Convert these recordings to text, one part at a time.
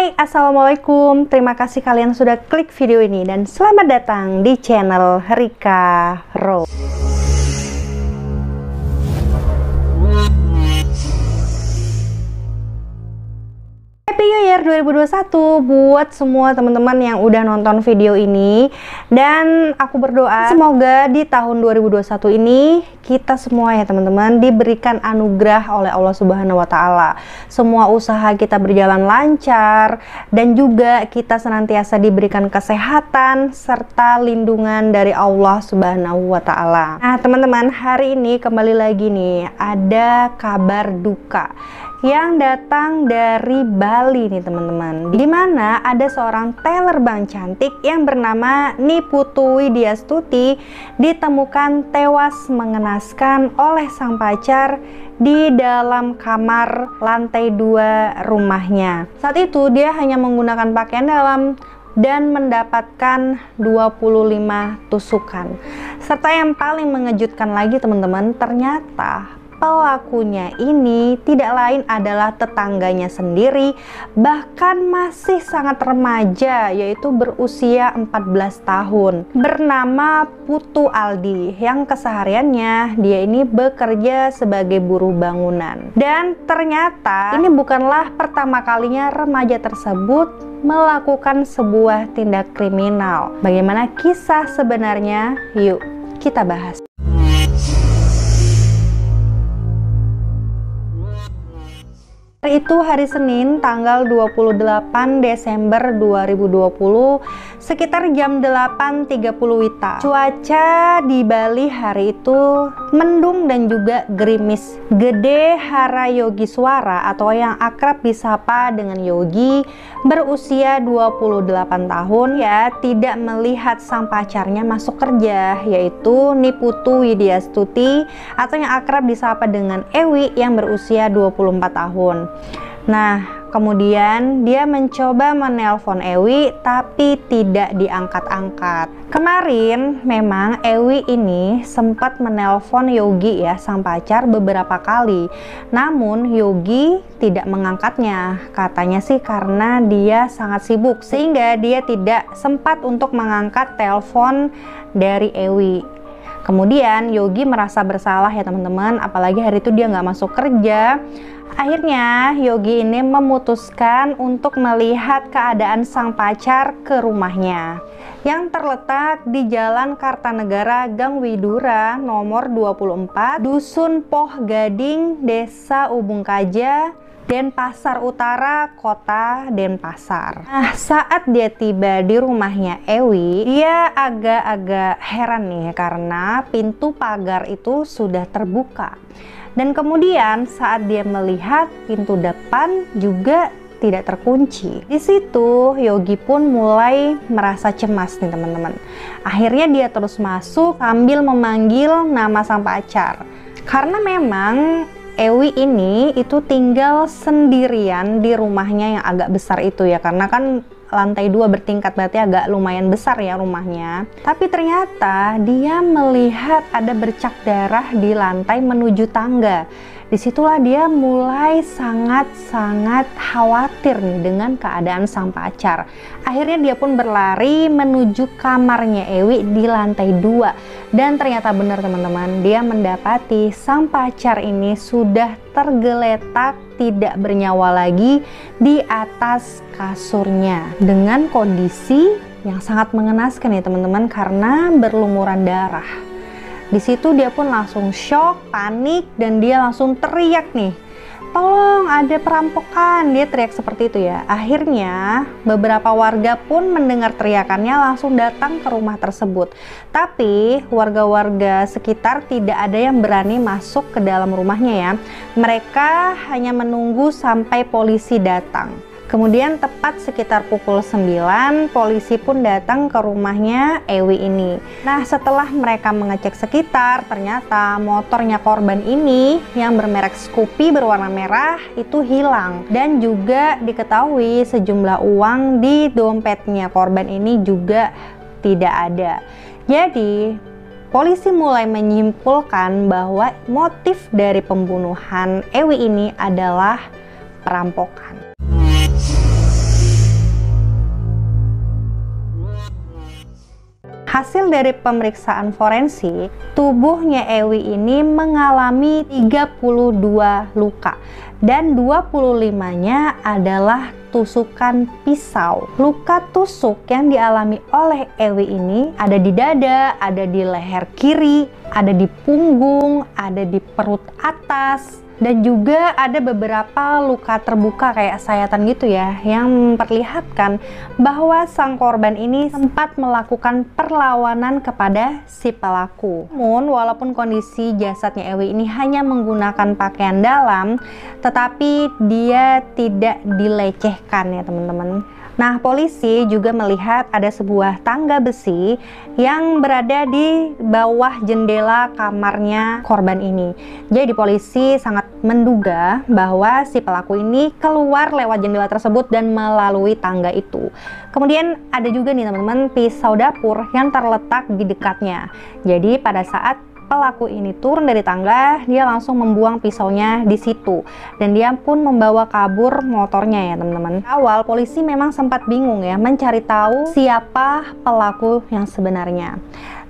Hai, Assalamualaikum. Terima kasih kalian sudah klik video ini dan selamat datang di channel Rika Rose. Happy New Year 2021 buat semua teman-teman yang udah nonton video ini. Dan aku berdoa semoga di tahun 2021 ini kita semua ya teman-teman diberikan anugerah oleh Allah Subhanahu wa Ta'ala. Semua usaha kita berjalan lancar dan juga kita senantiasa diberikan kesehatan serta lindungan dari Allah Subhanahu wa Ta'ala. Nah teman-teman, hari ini kembali lagi nih ada kabar duka yang datang dari Bali nih teman-teman, dimana ada seorang teller bank cantik yang bernama Niputu Widyastuti ditemukan tewas mengenaskan oleh sang pacar di dalam kamar lantai 2 rumahnya. Saat itu dia hanya menggunakan pakaian dalam dan mendapatkan 25 tusukan. Serta yang paling mengejutkan lagi teman-teman, ternyata pelakunya ini tidak lain adalah tetangganya sendiri, bahkan masih sangat remaja, yaitu berusia 14 tahun, bernama Putu Aldi, yang kesehariannya dia ini bekerja sebagai buruh bangunan. Dan ternyata ini bukanlah pertama kalinya remaja tersebut melakukan sebuah tindak kriminal. Bagaimana kisah sebenarnya? Yuk kita bahas. Itu hari Senin tanggal 28 Desember 2020 sekitar jam 8.30 WITA. Cuaca di Bali hari itu mendung dan juga gerimis. Gede Harayogiswara atau yang akrab disapa dengan Yogi berusia 28 tahun ya tidak melihat sang pacarnya masuk kerja, yaitu Niputu Widyastuti atau yang akrab disapa dengan Ewi yang berusia 24 tahun. Nah, kemudian dia mencoba menelpon Ewi tapi tidak diangkat-angkat. Kemarin memang Ewi ini sempat menelpon Yogi ya, sang pacar, beberapa kali. Namun Yogi tidak mengangkatnya. Katanya sih karena dia sangat sibuk sehingga dia tidak sempat untuk mengangkat telepon dari Ewi. Kemudian Yogi merasa bersalah ya teman-teman, apalagi hari itu dia nggak masuk kerja. Akhirnya Yogi ini memutuskan untuk melihat keadaan sang pacar ke rumahnya yang terletak di Jalan Kartanegara Gang Widura nomor 24, Dusun Poh Gading, Desa Ubung Kaja, Denpasar Utara, Kota Denpasar. Nah, saat dia tiba di rumahnya Ewi, dia agak-agak heran nih karena pintu pagar itu sudah terbuka. Dan kemudian saat dia melihat pintu depan juga tidak terkunci. Di situ Yogi pun mulai merasa cemas nih teman-teman. Akhirnya dia terus masuk sambil memanggil nama sang pacar. Karena memang Ewi ini itu tinggal sendirian di rumahnya yang agak besar itu ya, karena kan lantai 2 bertingkat, berarti agak lumayan besar ya rumahnya. Tapi ternyata dia melihat ada bercak darah di lantai menuju tangga. Disitulah dia mulai sangat-sangat khawatir nih dengan keadaan sang pacar. Akhirnya dia pun berlari menuju kamarnya Ewi di lantai 2. Dan ternyata benar teman-teman, dia mendapati sang pacar ini sudah tergeletak tidak bernyawa lagi di atas kasurnya dengan kondisi yang sangat mengenaskan ya teman-teman, karena berlumuran darah. Di situ dia pun langsung shock, panik, dan dia langsung teriak nih, "Tolong, ada perampokan!" Dia teriak seperti itu ya. Akhirnya beberapa warga pun mendengar teriakannya langsung datang ke rumah tersebut. Tapi warga-warga sekitar tidak ada yang berani masuk ke dalam rumahnya ya. Mereka hanya menunggu sampai polisi datang. Kemudian tepat sekitar pukul 9, polisi pun datang ke rumahnya Ewi ini. Nah, setelah mereka mengecek sekitar, ternyata motornya korban ini yang bermerek Scoopy berwarna merah itu hilang. Dan juga diketahui sejumlah uang di dompetnya korban ini juga tidak ada. Jadi, polisi mulai menyimpulkan bahwa motif dari pembunuhan Ewi ini adalah perampokan. Hasil dari pemeriksaan forensik, tubuhnya Ewi ini mengalami 32 luka dan 25-nya adalah tusukan pisau. Luka tusuk yang dialami oleh Ewi ini ada di dada, ada di leher kiri, ada di punggung, ada di perut atas, dan juga ada beberapa luka terbuka kayak sayatan gitu ya, yang memperlihatkan bahwa sang korban ini sempat melakukan perlawanan kepada si pelaku. Namun walaupun kondisi jasadnya Ewi ini hanya menggunakan pakaian dalam, tetapi dia tidak dilecehkan ya teman-teman. Nah, polisi juga melihat ada sebuah tangga besi yang berada di bawah jendela kamarnya korban ini. Jadi polisi sangat menduga bahwa si pelaku ini keluar lewat jendela tersebut dan melalui tangga itu. Kemudian ada juga nih teman-teman pisau dapur yang terletak di dekatnya. Jadi pada saat pelaku ini turun dari tangga, dia langsung membuang pisaunya di situ dan dia pun membawa kabur motornya ya teman-teman. Awal polisi memang sempat bingung ya mencari tahu siapa pelaku yang sebenarnya.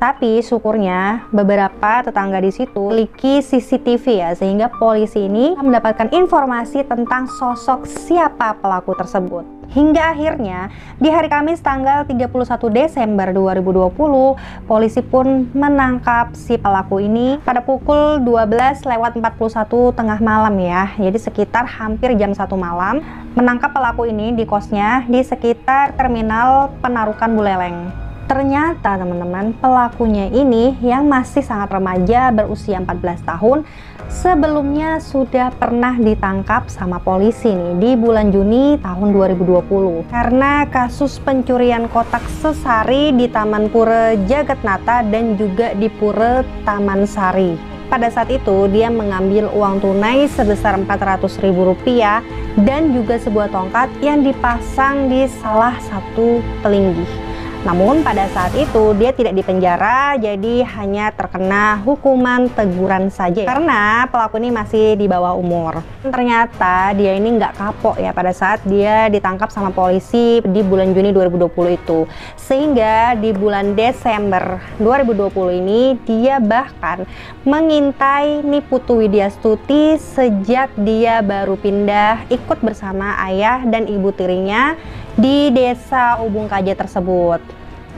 Tapi syukurnya beberapa tetangga di situ memiliki CCTV ya, sehingga polisi ini mendapatkan informasi tentang sosok siapa pelaku tersebut. Hingga akhirnya di hari Kamis tanggal 31 Desember 2020, polisi pun menangkap si pelaku ini pada pukul 12:41 tengah malam ya. Jadi sekitar hampir jam 1 malam, menangkap pelaku ini di kosnya di sekitar terminal Penarukan Buleleng. Ternyata teman-teman, pelakunya ini yang masih sangat remaja berusia 14 tahun sebelumnya sudah pernah ditangkap sama polisi nih di bulan Juni tahun 2020 karena kasus pencurian kotak sesari di Taman Pura Jagatnata dan juga di Pura Taman Sari. Pada saat itu dia mengambil uang tunai sebesar Rp400.000 dan juga sebuah tongkat yang dipasang di salah satu pelinggih. Namun pada saat itu dia tidak dipenjara, jadi hanya terkena hukuman teguran saja karena pelaku ini masih di bawah umur. Ternyata dia ini nggak kapok ya pada saat dia ditangkap sama polisi di bulan Juni 2020 itu. Sehingga di bulan Desember 2020 ini dia bahkan mengintai Niputu Widyastuti sejak dia baru pindah ikut bersama ayah dan ibu tirinya di desa Ubung Kaja tersebut.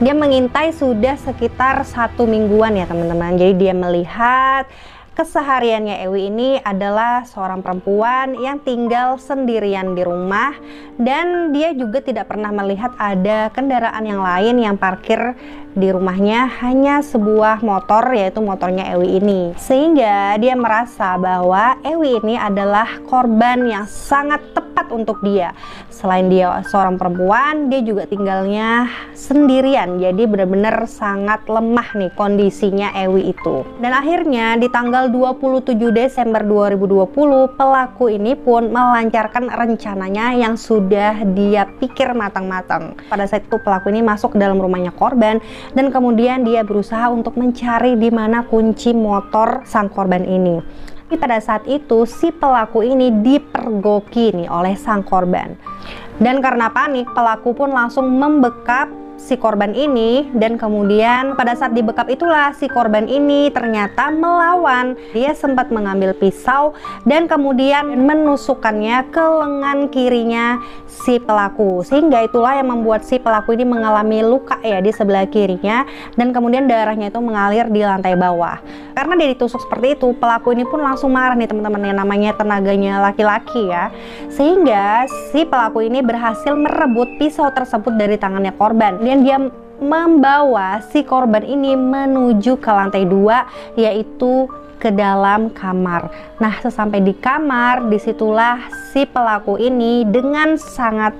Dia mengintai sudah sekitar 1 mingguan ya teman-teman. Jadi dia melihat kesehariannya Ewi ini adalah seorang perempuan yang tinggal sendirian di rumah dan dia juga tidak pernah melihat ada kendaraan yang lain yang parkir di rumahnya, hanya sebuah motor yaitu motornya Ewi ini. Sehingga dia merasa bahwa Ewi ini adalah korban yang sangat tepat untuk dia. Selain dia seorang perempuan, dia juga tinggalnya sendirian. Jadi benar-benar sangat lemah nih kondisinya Ewi itu. Dan akhirnya di tanggal 27 Desember 2020, pelaku ini pun melancarkan rencananya yang sudah dia pikir matang-matang. Pada saat itu pelaku ini masuk ke dalam rumahnya korban dan kemudian dia berusaha untuk mencari di mana kunci motor sang korban ini. Tapi pada saat itu si pelaku ini dipergoki nih oleh sang korban. Dan karena panik, pelaku pun langsung membekap si korban ini dan kemudian pada saat dibekap itulah si korban ini ternyata melawan. Dia sempat mengambil pisau dan kemudian menusukkannya ke lengan kirinya si pelaku, sehingga itulah yang membuat si pelaku ini mengalami luka ya di sebelah kirinya dan kemudian darahnya itu mengalir di lantai bawah. Karena dia ditusuk seperti itu, pelaku ini pun langsung marah nih teman-teman, yang namanya tenaganya laki-laki ya, sehingga si pelaku ini berhasil merebut pisau tersebut dari tangannya korban dan dia membawa si korban ini menuju ke lantai 2, yaitu ke dalam kamar. Nah, sesampai di kamar, disitulah si pelaku ini dengan sangat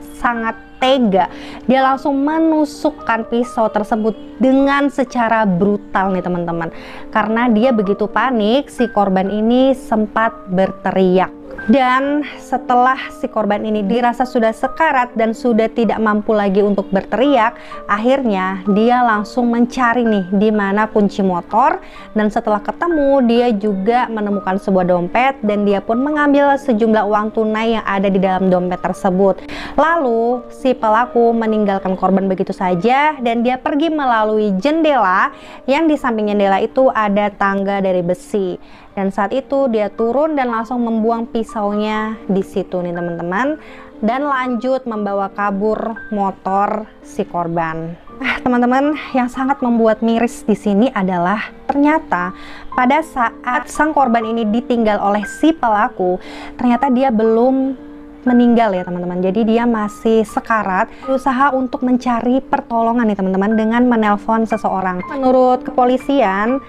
tega, dia langsung menusukkan pisau tersebut dengan secara brutal nih teman-teman. Karena dia begitu panik, si korban ini sempat berteriak. Dan setelah si korban ini dirasa sudah sekarat dan sudah tidak mampu lagi untuk berteriak, akhirnya dia langsung mencari nih di mana kunci motor, dan setelah ketemu dia juga menemukan sebuah dompet dan dia pun mengambil sejumlah uang tunai yang ada di dalam dompet tersebut. Lalu si pelaku meninggalkan korban begitu saja dan dia pergi melalui jendela, yang di samping jendela itu ada tangga dari besi. Dan saat itu dia turun dan langsung membuang pisaunya di situ nih teman-teman, dan lanjut membawa kabur motor si korban. Teman-teman, yang sangat membuat miris di sini adalah ternyata pada saat sang korban ini ditinggal oleh si pelaku, ternyata dia belum meninggal ya teman-teman. Jadi dia masih sekarat, berusaha untuk mencari pertolongan nih teman-teman dengan menelpon seseorang. Menurut kepolisian,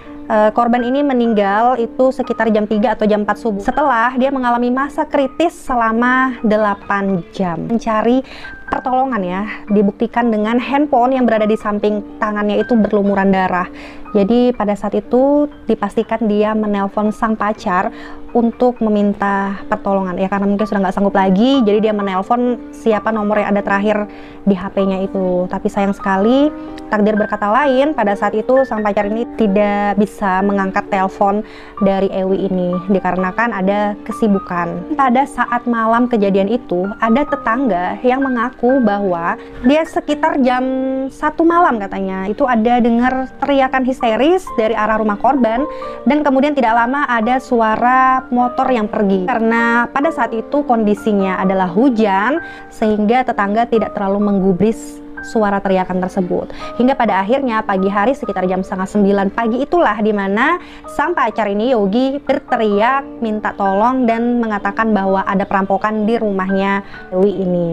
korban ini meninggal itu sekitar jam 3 atau jam 4 subuh setelah dia mengalami masa kritis selama 8 jam mencari pertolongan ya. Dibuktikan dengan handphone yang berada di samping tangannya itu berlumuran darah. Jadi pada saat itu dipastikan dia menelpon sang pacar untuk meminta pertolongan ya, karena mungkin sudah nggak sanggup lagi. Jadi dia menelpon siapa nomor yang ada terakhir di HP-nya itu. Tapi sayang sekali takdir berkata lain, pada saat itu sang pacar ini tidak bisa mengangkat telepon dari Ewi ini dikarenakan ada kesibukan. Pada saat malam kejadian itu ada tetangga yang mengaku bahwa dia sekitar jam 1 malam katanya itu ada dengar teriakan histeris dari arah rumah korban, dan kemudian tidak lama ada suara motor yang pergi. Karena pada saat itu kondisinya adalah hujan sehingga tetangga tidak terlalu menggubris suara teriakan tersebut. Hingga pada akhirnya pagi hari sekitar jam 8:30 pagi itulah dimana sang pacar ini Yogi berteriak minta tolong dan mengatakan bahwa ada perampokan di rumahnya Dewi ini.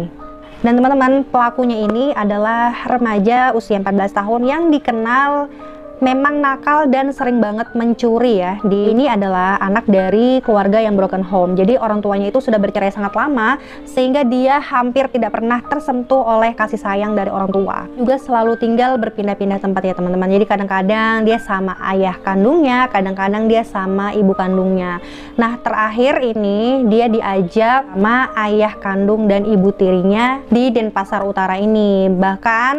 Dan teman-teman, pelakunya ini adalah remaja usia 14 tahun yang dikenal memang nakal dan sering banget mencuri ya. Ini adalah anak dari keluarga yang broken home. Jadi orang tuanya itu sudah bercerai sangat lama sehingga dia hampir tidak pernah tersentuh oleh kasih sayang dari orang tua. Juga selalu tinggal berpindah-pindah tempat ya teman-teman. Jadi kadang-kadang dia sama ayah kandungnya, kadang-kadang dia sama ibu kandungnya. Nah, terakhir ini dia diajak sama ayah kandung dan ibu tirinya di Denpasar Utara ini. Bahkan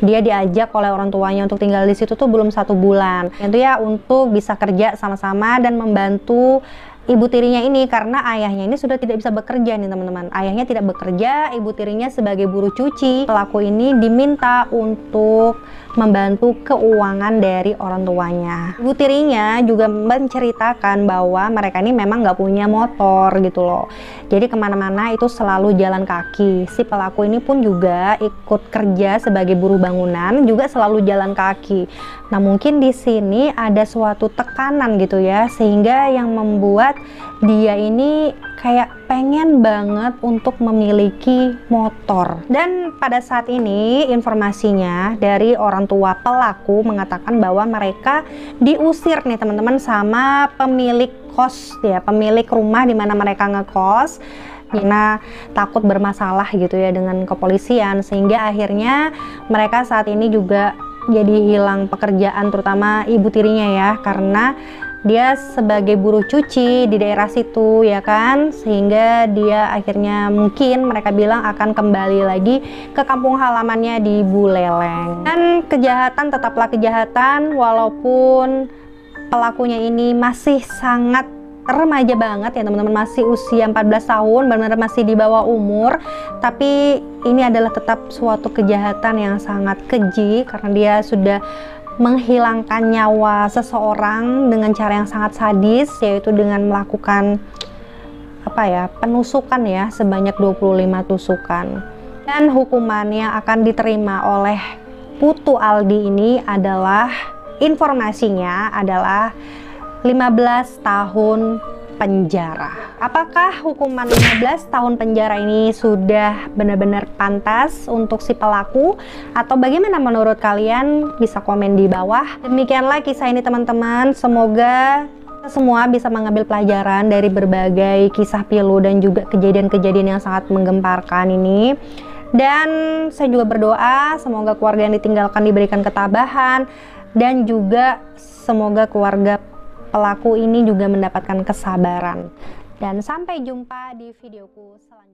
dia diajak oleh orang tuanya untuk tinggal di situ tuh belum 1 bulan. Itu ya untuk bisa kerja sama-sama dan membantu ibu tirinya ini, karena ayahnya ini sudah tidak bisa bekerja nih teman-teman. Ayahnya tidak bekerja, ibu tirinya sebagai buruh cuci. Pelaku ini diminta untuk membantu keuangan dari orang tuanya. Ibu tirinya juga menceritakan bahwa mereka ini memang nggak punya motor gitu loh. Jadi kemana-mana itu selalu jalan kaki. Si pelaku ini pun juga ikut kerja sebagai buruh bangunan, juga selalu jalan kaki. Nah mungkin di sini ada suatu tekanan gitu ya, sehingga yang membuat dia ini kayak pengen banget untuk memiliki motor. Dan pada saat ini informasinya dari orang tua pelaku mengatakan bahwa mereka diusir nih teman-teman sama pemilik kos ya, pemilik rumah di mana mereka ngekos, karena takut bermasalah gitu ya dengan kepolisian, sehingga akhirnya mereka saat ini juga jadi hilang pekerjaan, terutama ibu tirinya ya, karena dia sebagai buruh cuci di daerah situ ya kan, sehingga dia akhirnya mungkin mereka bilang akan kembali lagi ke kampung halamannya di Buleleng. Dan kejahatan tetaplah kejahatan, walaupun pelakunya ini masih sangat remaja banget ya teman-teman, masih usia 14 tahun, benar-benar masih di bawah umur, tapi ini adalah tetap suatu kejahatan yang sangat keji karena dia sudah menghilangkan nyawa seseorang dengan cara yang sangat sadis, yaitu dengan melakukan penusukan ya sebanyak 25 tusukan. Dan hukuman yang akan diterima oleh Putu Aldi ini adalah, informasinya adalah 15 tahun penjara. Apakah hukuman 15 tahun penjara ini sudah benar-benar pantas untuk si pelaku, atau bagaimana menurut kalian? Bisa komen di bawah. Demikianlah kisah ini teman-teman, semoga kita semua bisa mengambil pelajaran dari berbagai kisah pilu dan juga kejadian-kejadian yang sangat menggemparkan ini. Dan saya juga berdoa semoga keluarga yang ditinggalkan diberikan ketabahan, dan juga semoga keluarga pelaku ini juga mendapatkan kesabaran. Dan sampai jumpa di videoku selanjutnya.